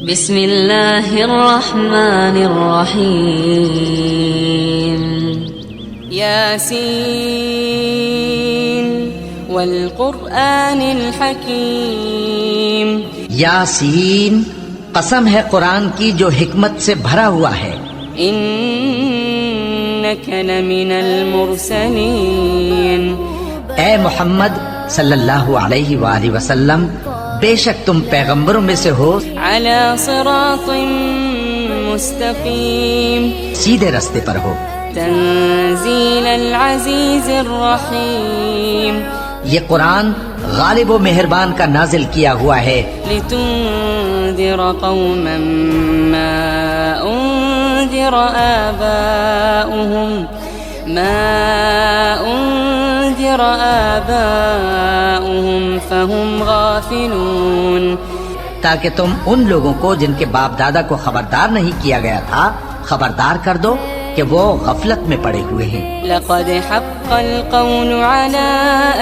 بسم اللہ الرحمن الرحیم یاسین والقرآن الحکیم یاسین، قسم ہے قرآن کی جو حکمت سے بھرا ہوا ہے. انک لمن المرسلین اے محمد صلی اللہ علیہ وآلہ وسلم، بے شک تم پیغمبروں میں سے ہو علی صراط مستقیم سیدھے رستے پر ہو. تنزیل العزیز الرحیم یہ قرآن غالب و مہربان کا نازل کیا ہوا ہے لتنذر قوما ما انذر آباؤهم فهم غافلون، تاکہ تم ان لوگوں کو جن کے باپ دادا کو خبردار نہیں کیا گیا تھا خبردار کر دو کہ وہ غفلت میں پڑے ہوئے ہیں. لقد حق القول على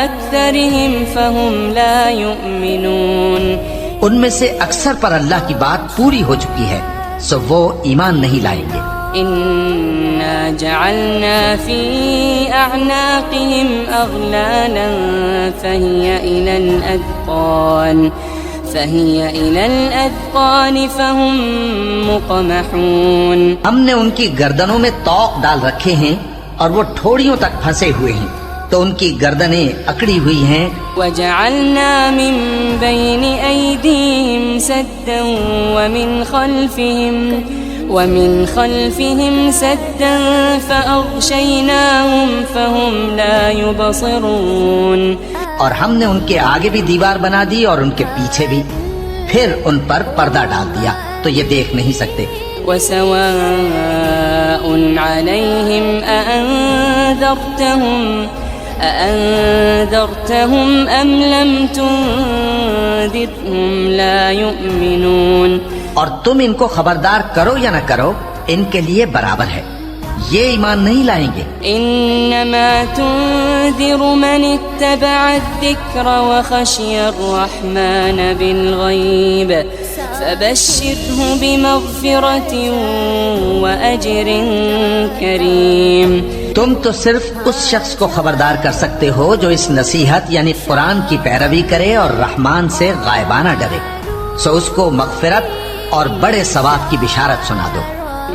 اکثرهم فهم لا يؤمنون، ان میں سے اکثر پر اللہ کی بات پوری ہو چکی ہے سو وہ ایمان نہیں لائیں گے. انا جعلنا في اعناقهم اغلالا فهي الى الاذقان فهم مقمحون، ہم نے ان کی گردنوں میں طوق ڈال رکھے ہیں اور وہ ٹھوڑیوں تک پھنسے ہوئے ہیں تو ان کی گردنیں اکڑی ہوئی ہیں. وجعلنا من بين ايديهم سدا ومن خلفهم سدا فأغشيناهم فهم لا يبصرون، اور ہم نے ان کے آگے بھی دیوار بنا دی اور ان کے پیچھے بھی، پھر ان پر پردہ ڈال دیا تو یہ دیکھ نہیں سکتے. وسواء عليهم أأنذرتهم أم لم تنذرهم لا يؤمنون، اور تم ان کو خبردار کرو یا نہ کرو ان کے لیے برابر ہے، یہ ایمان نہیں لائیں گے. انما تنذر من اتبع الذکر وخشی الرحمن بالغیب فبشره بمغفرة واجر کریم. تم تو صرف اس شخص کو خبردار کر سکتے ہو جو اس نصیحت یعنی قرآن کی پیروی کرے اور رحمان سے غائبانہ ڈرے، سو اس کو مغفرت اور بڑے ثواب کی بشارت سنا دو.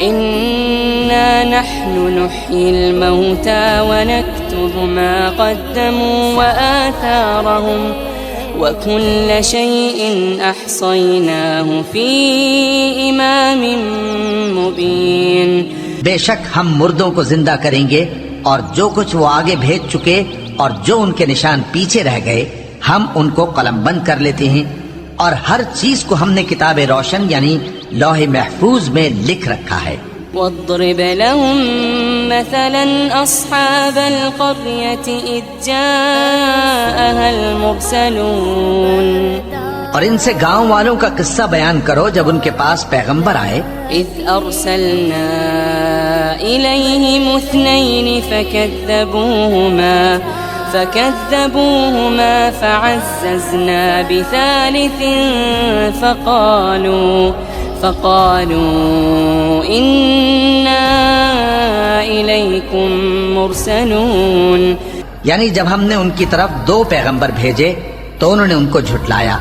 انا نحن نحيي الموتى ونكتب ما قدموا وآثارهم وكل شيء احصيناه في امام مبين. بے شک ہم مردوں کو زندہ کریں گے اور جو کچھ وہ آگے بھیج چکے اور جو ان کے نشان پیچھے رہ گئے ہم ان کو قلم بند کر لیتے ہیں، اور ہر چیز کو ہم نے کتاب روشن یعنی لوح محفوظ میں لکھ رکھا ہے. واضرب لهم مثلا اصحاب القرية اذ جاءها المرسلون، اور ان سے گاؤں والوں کا قصہ بیان کرو جب ان کے پاس پیغمبر آئے. اذ ارسلنا اليهم اثنين فكذبوهما فعززنا بثالث فقالوا إنا إليكم مرسلون، یعنی جب ہم نے ان کی طرف 2 پیغمبر بھیجے تو انہوں نے ان کو جھٹلایا،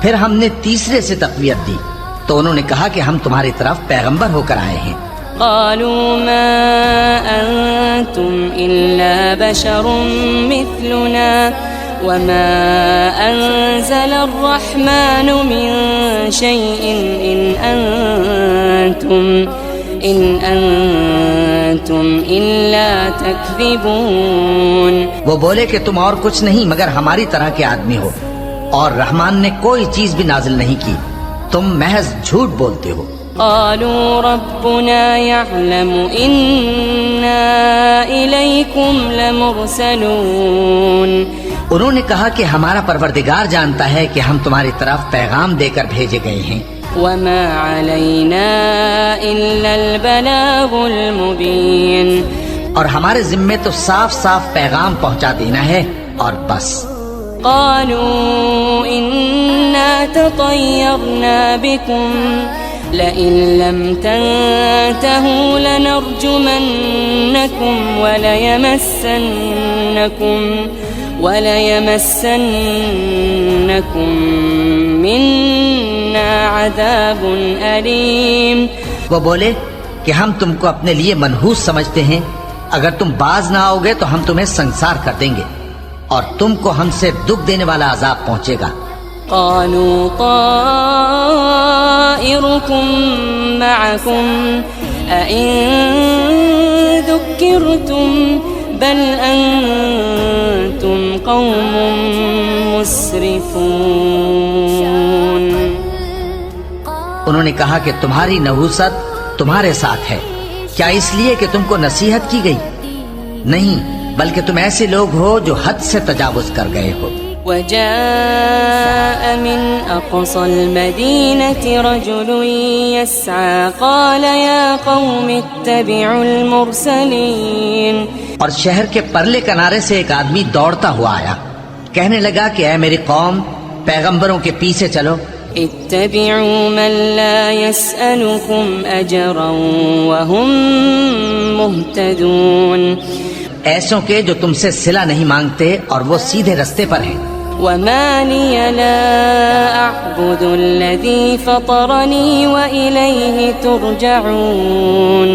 پھر ہم نے تیسرے سے تقویت دی تو انہوں نے کہا کہ ہم تمہاری طرف پیغمبر ہو کر آئے ہیں. قالوا ما أنتم إلا بشر مثلنا وما أنزل الرحمن من شيء إن أنتم إلا تكذبون. وہ بولے کہ تم اور کچھ نہیں مگر ہماری طرح کے آدمی ہو اور رحمان نے کوئی چیز بھی نازل نہیں کی، تم محض جھوٹ بولتے ہو. قالوا ربنا يعلم إنا إليكم لمرسلون، انہوں نے کہا کہ ہمارا پروردگار جانتا ہے کہ ہم تمہاری طرف پیغام دے کر بھیجے گئے ہیں. وما علينا إلا البلاغ المبين، اور ہمارے ذمے تو صاف صاف پیغام پہنچا دینا ہے اور بس. قالوا إنا تطيرنا بكم لئن لم تنتهوا لنرجمنكم وليمسنكم منا عذاب أليم. وہ بولے کہ ہم تم کو اپنے لیے منحوس سمجھتے ہیں، اگر تم باز نہ آؤ گے تو ہم تمہیں سنسار کر دیں گے اور تم کو ہم سے دکھ دینے والا عذاب پہنچے گا. قالوا طائركم معكم أئن ذكرتم بل أنتم قوم مسرفون. انہوں نے کہا کہ تمہاری نحوست تمہارے ساتھ ہے، کیا اس لیے کہ تم کو نصیحت کی گئی؟ نہیں، بلکہ تم ایسے لوگ ہو جو حد سے تجاوز کر گئے ہو. وجاء من أقصى المدينة رجل يسعى قال يا قوم اتبعوا المرسلين. اور شہر کے پرلے کنارے سے ایک آدمی دوڑتا ہوا آیا، کہنے لگا کہ اے میری قوم، پیغمبروں کے پیچھے چلو. اتبعوا من لا يسألكم أجرا وهم مهتدون. ایسوں کے جو تم سے صلہ نہیں مانگتے اور وہ سیدھے رستے پر ہیں. وما لي لا أعبد الذي فطرني وإليه ترجعون.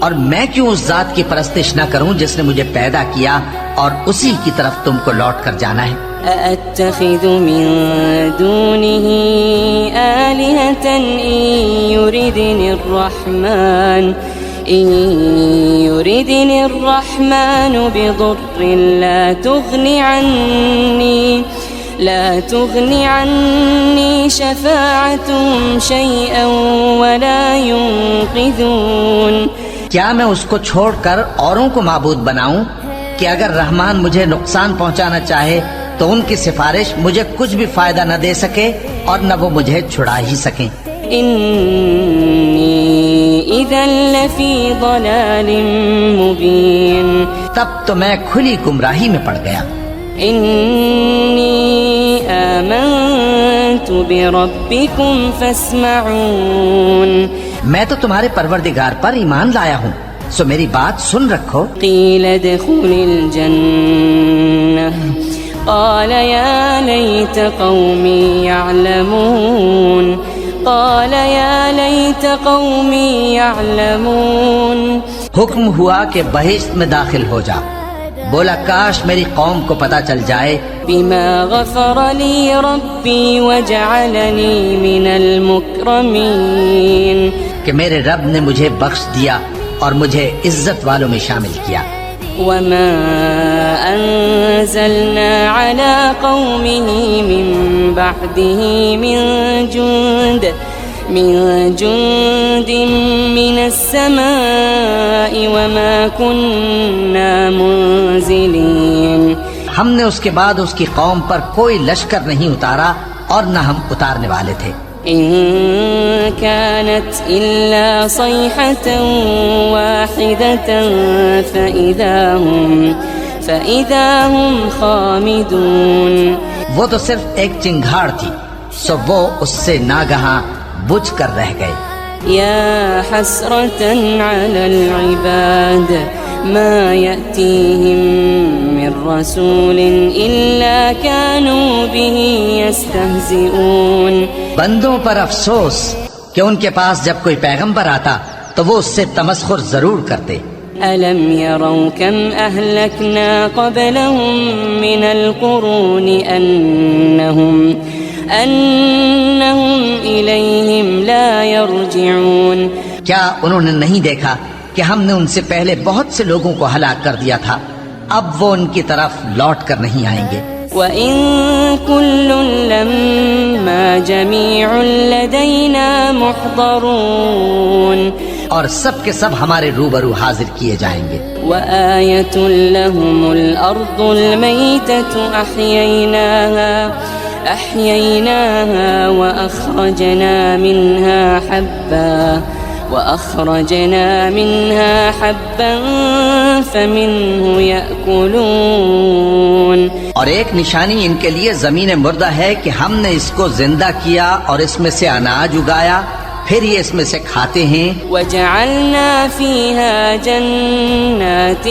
اور میں کیوں اس ذات کی پرستش نہ کروں جس نے مجھے پیدا کیا اور اسی کی طرف تم کو لوٹ کر جانا ہے. أأتخذ من دونه آلهة إن يردني الرحمن بضر لا تغني عني شفاعتهم شيئا ولا ينقذون. کیا میں اس کو چھوڑ کر اوروں کو معبود بناؤں کہ اگر رحمان مجھے نقصان پہنچانا چاہے تو ان کی سفارش مجھے کچھ بھی فائدہ نہ دے سکے اور نہ وہ مجھے چھڑا ہی سکیں. إني إذا لفي ضلال مبين. تب تو میں کھلی گمراہی میں پڑ گیا. إني آمنت بربكم فاسمعون. میں تو تمہارے پروردگار پر ایمان لایا ہوں، سو میری بات سن رکھو. قيل ادخل الجنة قال يا ليت قومي يعلمون. حکم ہوا کہ بہشت میں داخل ہو جا. بولا کاش میری قوم کو پتہ چل جائے بما غفر لي ربي وجعلني من المكرمين. کہ میرے رب نے مجھے بخش دیا اور مجھے عزت والوں میں شامل کیا. وما أنزلنا على قومه من بعده من جند من السماء وما كنا منزلين. ہم نے اس کے بعد اس کی قوم پر کوئی لشکر نہیں اتارا اور نہ ہم اتارنے والے تھے. إن كانت إلا صيحة واحدة فإذا هم خامدون. وہ تو صرف ایک چنگھاڑ تھی، سو وہ اس سے ناگہاں بجھ کر رہ گئے. يا حسرة على العباد ما يأتيهم من رسول إلا كانوا به يستهزئون. بندوں پر افسوس کہ ان کے پاس جب کوئی پیغمبر آتا تو وہ اس سے تمسخر ضرور کرتے. ألم يروا كم أهلكنا قبلهم من القرون أنهم إليهم لا يرجعون. کیا انہوں نے نہیں دیکھا کہ ہم نے ان سے پہلے بہت سے لوگوں کو ہلاک کر دیا تھا، اب وہ ان کی طرف لوٹ کر نہیں آئیں گے. وَإِن كُلٌّ لَمَّا جَمِيعٌ لَدَيْنَا مُحْضَرُونَ. اور سب کے سب ہمارے روبرو حاضر کیے جائیں گے. وَآيَةٌ لَهُمُ الْأَرْضُ الْمَيْتَةُ أَحْيَيْنَاهَا وَأَخْرَجْنَا مِنْهَا وأخرجنا منها حبا فمنه يأكلون اور ایک نشانی ان کے لیے زمین مردہ ہے کہ ہم نے اس کو زندہ کیا اور اس میں سے اناج اگایا، پھر یہ اس میں سے کھاتے ہیں۔ وجعلنا فيها جنات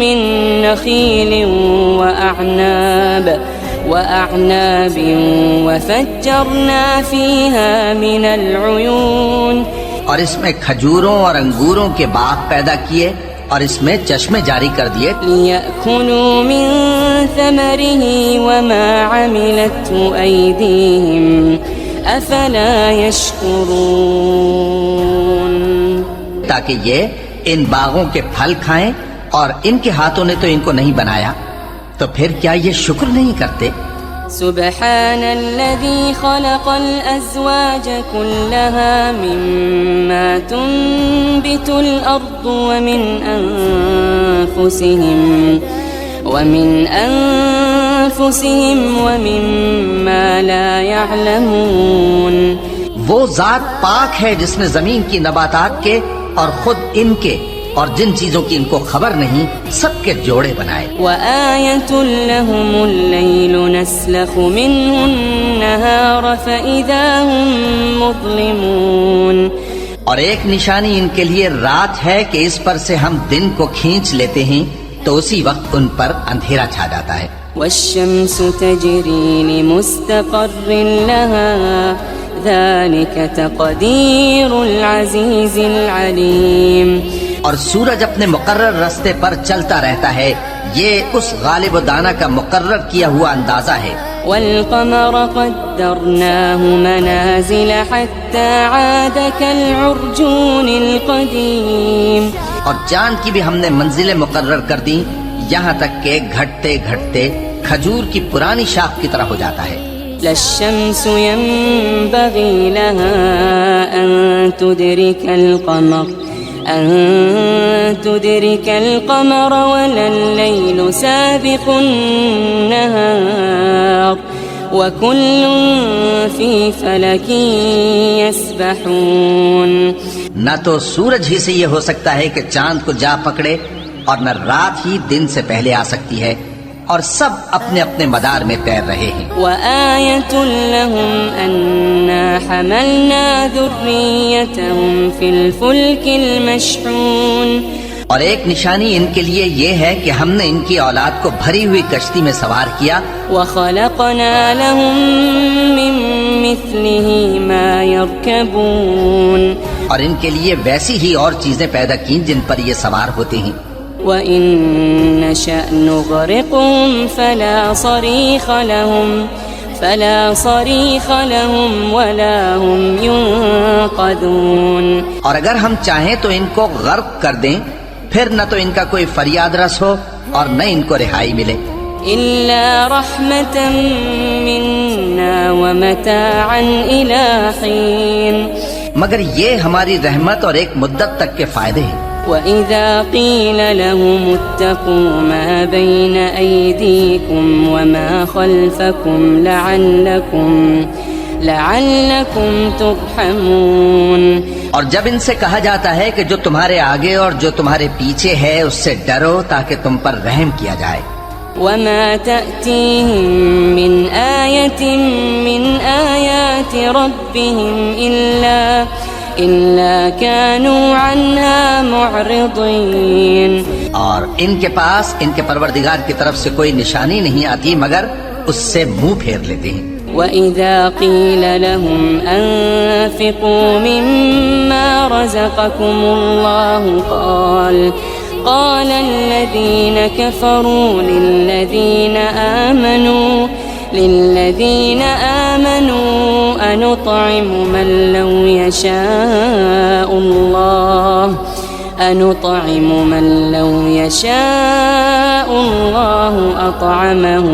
من نخيل وأعناب وفجرنا فيها من العيون اور اس میں کھجوروں اور انگوروں کے باغ پیدا کیے اور اس میں چشمے جاری کر دیے، ليأكلوا من ثمره وما عملته أيديهم أفلا يشكرون، تاکہ یہ ان باغوں کے پھل کھائیں، اور ان کے ہاتھوں نے تو ان کو نہیں بنایا، تو پھر کیا یہ شکر نہیں کرتے؟ سبحان الذي خلق الأزواج كلها مما تنبت الأرض ومن أنفسهم ومما لا يعلمون۔ وہ ذات پاک ہے جس نے زمین کی نباتات کے اور خود ان کے اور جن چیزوں کی ان کو خبر نہیں سب کے جوڑے بنائے۔ وآية لهم الليل نسلخ منه النهار فإذا هم مظلمون، اور ایک نشانی ان کے لیے رات ہے کہ اس پر سے ہم دن کو کھینچ لیتے ہیں تو اسی وقت ان پر اندھیرا چھا جاتا ہے۔ والشمس تجري لمستقر لها ذلك تقدير العزيز العليم، اور سورج اپنے مقرر راستے پر چلتا رہتا ہے، یہ اس غالب و دانا کا مقرر کیا ہوا اندازہ ہے۔ والقمر قدرناه منازل حتى عاد كالعرجون القديم، اور چاند کی بھی ہم نے منزلیں مقرر کر دی یہاں تک کہ گھٹتے گھٹتے کھجور کی پرانی شاخ کی طرح ہو جاتا ہے۔ لا الشمس ينبغي لها أن تدرك القمر ولا الليل سابق النهار وكل في فلك يسبحون۔ نہ تو سورج ہی سے یہ ہو سکتا ہے کہ چاند کو جا پکڑے، اور نہ رات ہی دن سے پہلے آ سکتی ہے، اور سب اپنے اپنے مدار میں تیر رہے ہیں۔ وآية لهم أنا حملنا ذريتهم في الفلك المشحون، اور ایک نشانی ان کے لیے یہ ہے کہ ہم نے ان کی اولاد کو بھری ہوئی کشتی میں سوار کیا، وخلقنا لهم من مثله ما يركبون، اور ان کے لیے ویسی ہی اور چیزیں پیدا کی جن پر یہ سوار ہوتے ہیں۔ وإن نشأ نغرقهم فلا صريخ لهم ولا هم ينقذون، اور اگر ہم چاہیں تو ان کو غرق کر دیں، پھر نہ تو ان کا کوئی فریاد رس ہو اور نہ ان کو رہائی ملے۔ إلا رحمة منا ومتاعا إلى حين، مگر یہ ہماری رحمت اور ایک مدت تک کے فائدے ہیں۔ وإذا قيل لهم اتقوا ما بين أيديكم وما خلفكم لعلكم ترحمون، اور جب ان سے کہا جاتا ہے کہ جو تمہارے آگے اور جو تمہارے پیچھے ہے اس سے ڈرو تاکہ تم پر رحم کیا جائے۔ وما تأتيهم من آية من آيات ربهم إلا كانوا عنها معرضين، اور ان کے پاس ان کے پروردگار کی طرف سے کوئی نشانی نہیں آتی مگر اس سے منہ پھیر لیتے ہیں۔ وإذا قيل لهم أنفقوا مما رزقكم الله قال الذين كفروا للذين آمنوا أنطعم من لو يشاء الله أطعمه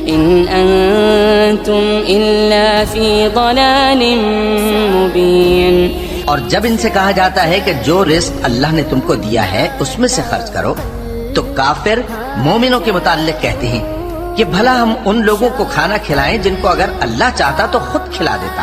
إن أنتم إلا في ضلال مبين۔ اور جب ان سے کہا جاتا ہے کہ جو رزق اللہ نے تم کو دیا ہے اس میں سے خرچ کرو، تو کافر مومنوں کے متعلق کہتے ہیں کہ بھلا ہم ان لوگوں کو کھانا کھلائیں جن کو اگر اللہ چاہتا تو خود کھلا دیتا۔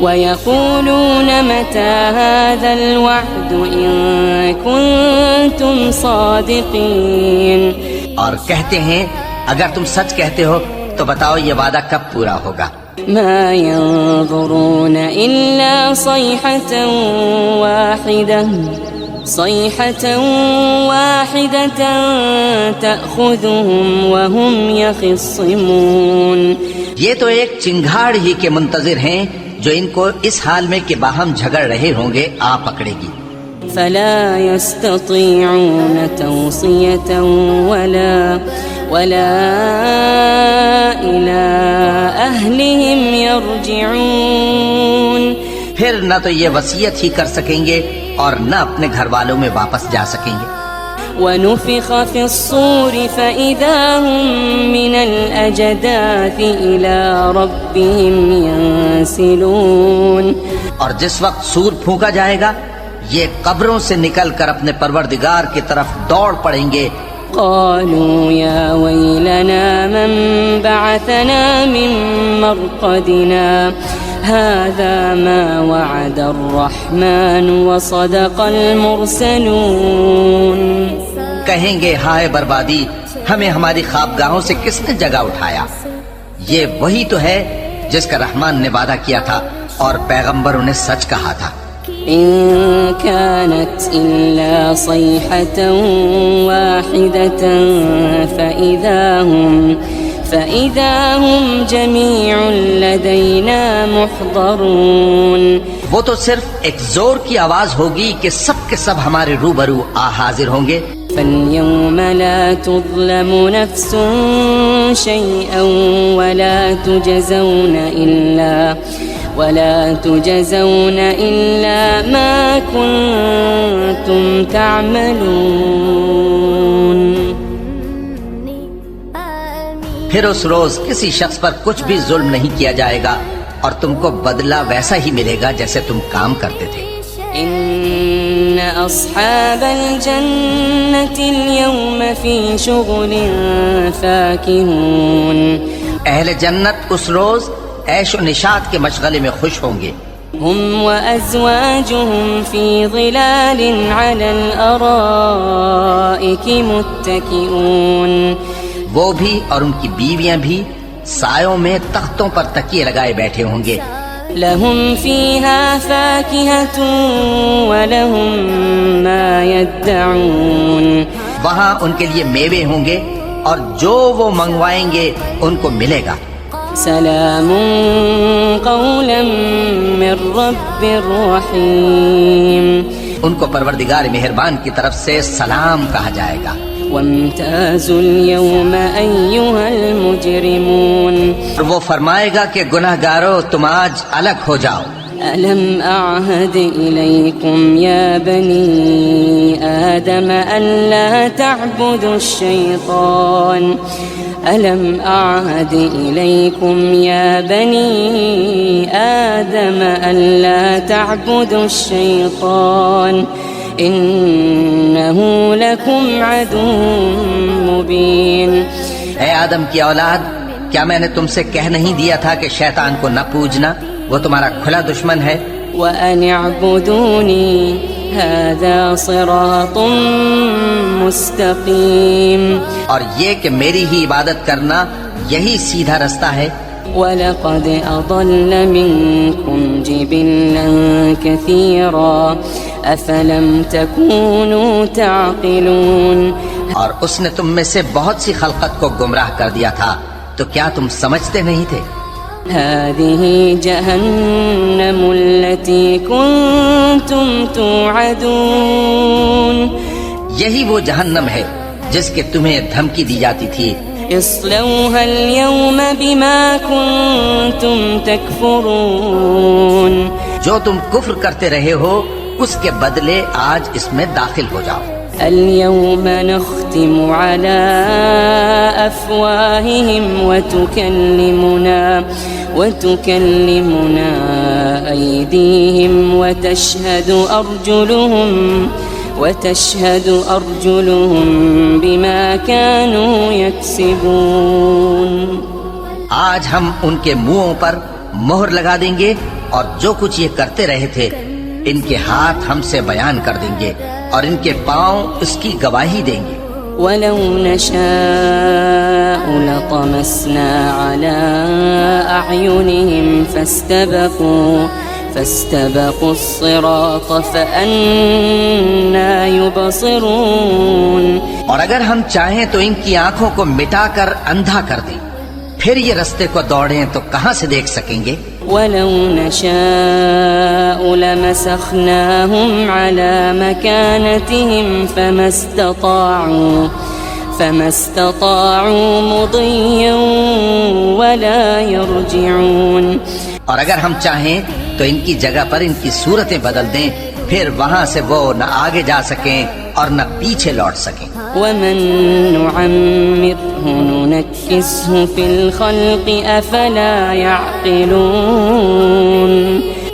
ويقولون متى هذا الوعد إن كنتم صادقين اور کہتے ہیں اگر تم سچ کہتے ہو تو بتاؤ یہ وعدہ کب پورا ہوگا۔ ما ينظرون إلا صيحة واحدة تأخذهم وهم يخصمون۔ یہ تو ایک چنگھاڑ ہی کے منتظر ہیں جو ان کو اس حال میں کہ باہم جھگڑ رہے ہوں گے آ پکڑے گی۔ فلا يستطيعون توصية ولا إلى أهلهم يرجعون۔ پھر نہ تو یہ وصیت ہی کر سکیں گے اور نہ اپنے گھر والوں میں واپس جا سکیں گے۔ ونفخ في الصور فإذا هم من الأجداث إلى ربهم ينسلون۔ اور جس وقت سور پھونکا جائے گا یہ قبروں سے نکل کر اپنے پروردگار کی طرف دوڑ پڑیں گے۔ قالوا يا ويلنا من بعثنا من مرقدنا هذا ما وعد الرحمن وصدق المرسلون۔ کہیں گے ہائے بربادی، ہمیں ہماری خوابگاہوں سے کس نے جگہ اٹھایا؟ یہ وہی تو ہے جس کا رحمان نے وعدہ کیا تھا اور پیغمبروں نے سچ کہا تھا۔ إن كانت إلا صيحة واحدة فإذا هم جميع لدينا محضرون۔ وہ تو صرف ایک زور کی آواز ہوگی کہ سب کے سب ہمارے روبرو حاضر ہوں گے۔ فاليوم لا تظلم نفس شيئا ولا تجزون إلا ما كنتم تعملون۔ پھر اس روز کسی شخص پر کچھ بھی ظلم نہیں کیا جائے گا اور تم کو بدلہ ویسا ہی ملے گا جیسے تم کام کرتے تھے۔ إن أصحاب الجنة اليوم في شغل فاكهون۔ اہل جنت اس روز عیش و نشاط کے مشغلے میں خوش ہوں گے۔ هم وأزواجهم في ظلال على الأرائك متكئون۔ وہ بھی اور ان کی بیویاں بھی سایوں میں تختوں پر تکیے لگائے بیٹھے ہوں گے۔ لهم فيها فاكهة ولهم ما يدعون۔ وہاں ان کے لیے میوے ہوں گے اور جو وہ منگوائیں گے ان کو ملے گا۔ سلام قولا من رب رحیم۔ ان کو پروردگار مہربان کی طرف سے سلام کہا جائے گا۔ وامتازوا اليوم أيها المجرمون۔ اور وہ فرمائے گا کہ گناہگارو تم آج الگ ہو جاؤ۔ ألم أعهد إليكم يا بني آدم ألا تعبدوا الشيطان ألم أعهد إليكم يا بني آدم ألا تعبدوا الشيطان إنه لكم عدو مبين۔ اے آدم کی اولاد، کیا میں نے تم سے کہہ نہیں دیا تھا کہ شیطان کو نہ پوجنا، وہ تمہارا کھلا دشمن ہے۔ وَأَنِ اعْبُدُونِي هَذَا صِرَاطٌ مُسْتَقِيمٌ۔ اور یہ کہ میری ہی عبادت کرنا یہی سیدھا رستہ ہے۔ وَلَقَدْ أَضَلَّ مِنكُمْ جِبِلًّا كَثِيرًا أَفَلَمْ تَكُونُوا تَعْقِلُونَ۔ اور اس نے تم میں سے بہت سی خلقت کو گمراہ کر دیا تھا، تو کیا تم سمجھتے نہیں تھے؟ هذه جهنم التي كنتم توعدون۔ یہی وہ جہنم ہے جس کے تمہیں دھمکی دی جاتی تھی۔ اصلوها اليوم بما كنتم تكفرون۔ جو تم کفر کرتے رہے ہو اس کے بدلے آج اس میں داخل ہو جاؤ۔ اليوم نختم على أفواههم وتكلمنا أيديهم وتشهد أرجلهم بما كانوا يكسبون۔ آج ہم ان کے منہوں پر مہر لگا دیں گے اور جو کچھ یہ کرتے رہے تھے ان کے ہاتھ ہم سے بیان کر دیں گے اور ان کے پاؤں اس کی گواہی دیں گے. وَلَوْ نَشَاءُ لَطَمَسْنَا عَلَىٰ أَعْيُنِهِمْ فَاسْتَبَقُوا الصِّرَاطَ فَأَنَّىٰ يُبْصِرُونَ. اور اگر ہم چاہیں تو ان کی آنکھوں کو مٹا کر اندھا کر دیں، پھر یہ رستے کو دوڑیں تو کہاں سے دیکھ سکیں گے؟ وَلَوْ نَشَاءُ لَمَسَخْنَاهُمْ عَلَىٰ مَكَانَتِهِمْ فَمَا اسْتَطَاعُوا مُضِيًّا وَلَا يَرْجِعُونَ. اور اگر ہم چاہیں تو ان کی جگہ پر ان کی صورتیں بدل دیں، پھر وہاں سے وہ نہ آگے جا سکیں اور نہ پیچھے لوٹ سکیں. وَمَن نُّعَمِّرْهُ نُنَكِّسْهُ فِي الْخَلْقِ أَفَلَا يَعْقِلُونَ.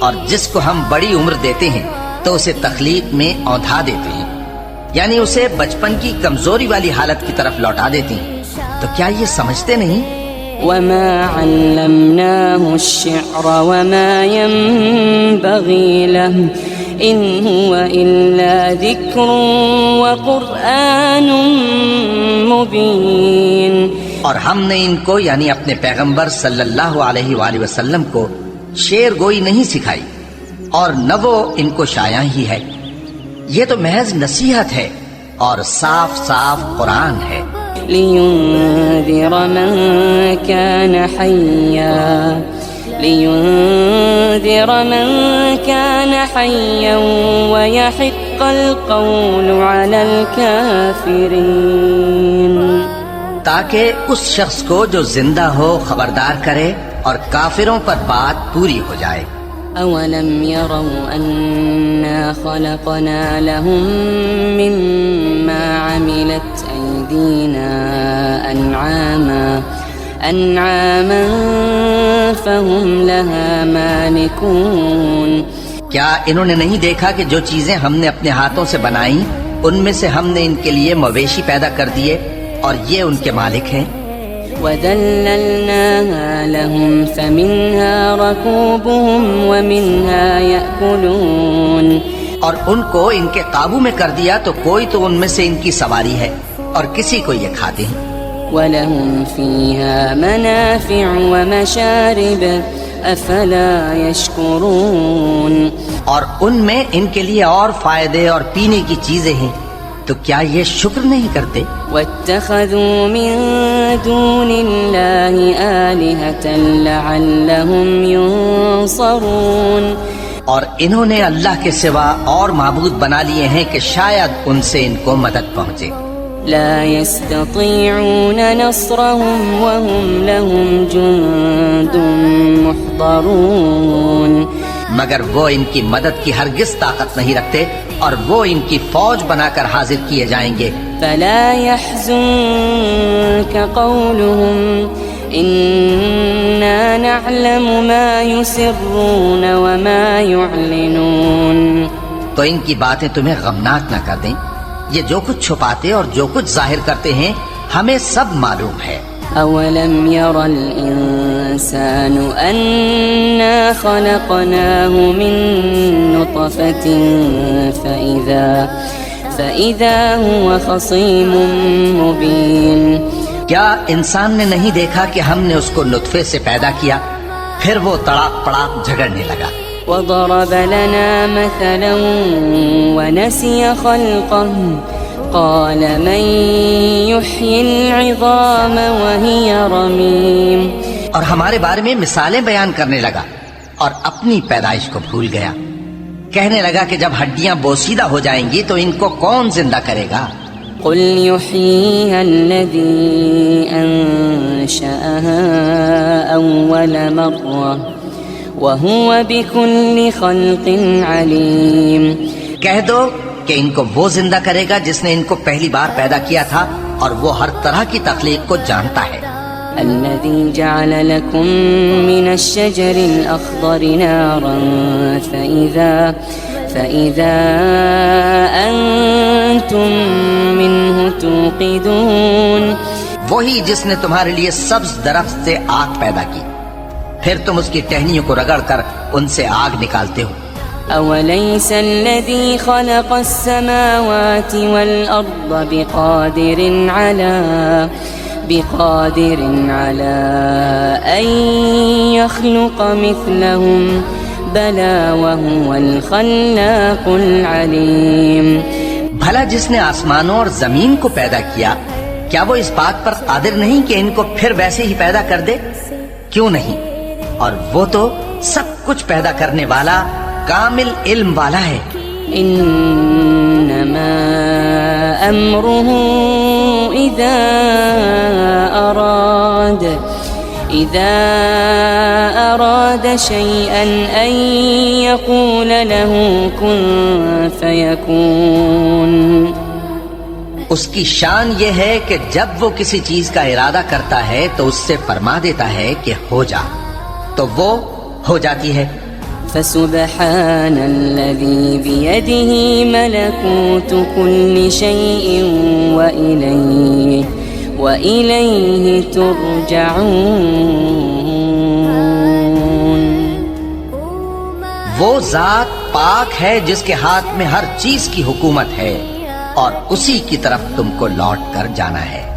اور جس کو ہم بڑی عمر دیتے ہیں تو اسے تخلیق میں اوندھا دیتے ہیں، یعنی اسے بچپن کی کمزوری والی حالت کی طرف لوٹا دیتے ہیں. تو کیا یہ سمجھتے نہیں؟ وَمَا عَلَّمْنَاهُ الشِّعْرَ وَمَا يَنبَغِي لَهُ إِنْ هُوَ إِلَّا ذِكْرٌ وَقُرْآنٌ مُبِينٌ. اور ہم نے ان کو یعنی اپنے پیغمبر صلی اللہ علیہ وآلہ وسلم کو شعر گوئی نہیں سکھائی اور نہ وہ ان کو شایع ہی ہے، یہ تو محض نصیحت ہے اور صاف صاف قرآن ہے. لِيُنذِرَ مَن كَانَ حَيًّا وَيَحِقَّ الْقَوْلُ عَلَى الْكَافِرِينَ. تاکہ اس شخص کو جو زندہ ہو خبردار کرے اور کافروں پر بات پوری ہو جائے. أَوَلَمْ يَرَوْا أَنَّا خَلَقْنَا لَهُم مِّمَّا عَمِلَتْ أَيْدِينَا أَنْعَامًا فَهُمْ لَهَا مَالِكُونَ. کیا انہوں نے نہیں دیکھا کہ جو چیزیں ہم نے اپنے ہاتھوں سے بنائیں ان میں سے ہم نے ان کے لیے مویشی پیدا کر دیے اور یہ ان کے مالک ہیں. وَذَلَّلْنَاهَا لَهُمْ فَمِنْهَا رَكُوبُهُمْ وَمِنْهَا يَأْكُلُونَ. اور ان کو ان کے قابو میں کر دیا تو کوئی تو ان میں سے ان کی سواری ہے اور کسی کو یہ کھاتے ہیں. وَلَهُمْ فِيهَا مَنَافِعُ وَمَشَارِبُ أَفَلَا يَشْكُرُونَ. اور ان میں ان کے لیے اور فائدے اور پینے کی چیزیں ہیں، تو کیا یہ شکر نہیں کرتے؟ وَاتَّخَذُوا مِن دُونِ اللَّهِ آلِهَةً لَعَلَّهُمْ يُنصَرُونَ. اور انہوں نے اللہ کے سوا اور معبود بنا لیے ہیں کہ شاید ان سے ان کو مدد پہنچے. لا يستطيعون نصرهم وهم لهم جند محضرون. مگر وہ ان کی مدد کی ہرگز طاقت نہیں رکھتے اور وہ ان کی فوج بنا کر حاضر کیے جائیں گے. فلا يحزنك قولهم إنا نعلم ما يسرون وما يعلنون. تو ان کی باتیں تمہیں غمناک نہ کر دیں، یہ جو کچھ چھپاتے اور جو کچھ ظاہر کرتے ہیں ہمیں سب معلوم ہے. أولم ير الإنسان أنا خلقناه من نطفة فإذا هو خصيم مبين. کیا انسان نے نہیں دیکھا کہ ہم نے اس کو نطفے سے پیدا کیا پھر وہ تڑاک پڑاک جھگڑنے لگا. وضرب لنا مثلا ونسي خلقه قال من يحيي العظام وهي رميم. اور ہمارے بارے میں مثالیں بیان کرنے لگا اور اپنی پیدائش کو بھول گیا. کہنے لگا کہ جب ہڈیاں بوسیدہ ہو جائیں گی تو ان کو کون زندہ کرے گا؟ قل يحييها الذي أنشأها أول مرة وهو بكل خلق عليم. کہہ دو کہ ان کو وہ زندہ کرے گا جس نے ان کو پہلی بار پیدا کیا تھا اور وہ ہر طرح کی تخلیق کو جانتا ہے. الذي جعل لكم من الشجر الأخضر نارا فإذا أنتم منه توقدون. وہی جس نے تمہارے لیے سبز درخت سے آگ پیدا کی پھر تم اس کی ٹہنیوں کو رگڑ کر ان سے آگ نکالتے ہو۔ أوليس الذي خلق السماوات والأرض بقادر على أن يخلق مثلهم بلى وهو الخلاق العليم۔ بھلا جس نے آسمانوں اور زمین کو پیدا کیا، کیا وہ اس بات پر قادر نہیں کہ ان کو پھر ویسے ہی پیدا کر دے؟ کیوں نہیں، اور وہ تو سب کچھ پیدا کرنے والا کامل علم والا ہے۔ إنما أمره إذا أراد شيئا أن يقول له كن فيكون۔ اس کی شان یہ ہے کہ جب وہ کسی چیز کا ارادہ کرتا ہے تو اس سے فرما دیتا ہے کہ ہو جا، تو وہ ہو جاتی ہے۔ فسبحان الذي بيده ملكوت كل شيء وإليه ترجعون۔ وہ ذات پاک ہے جس کے ہاتھ میں ہر چیز کی حکومت ہے، اور اسی کی طرف تم کو لوٹ کر جانا ہے۔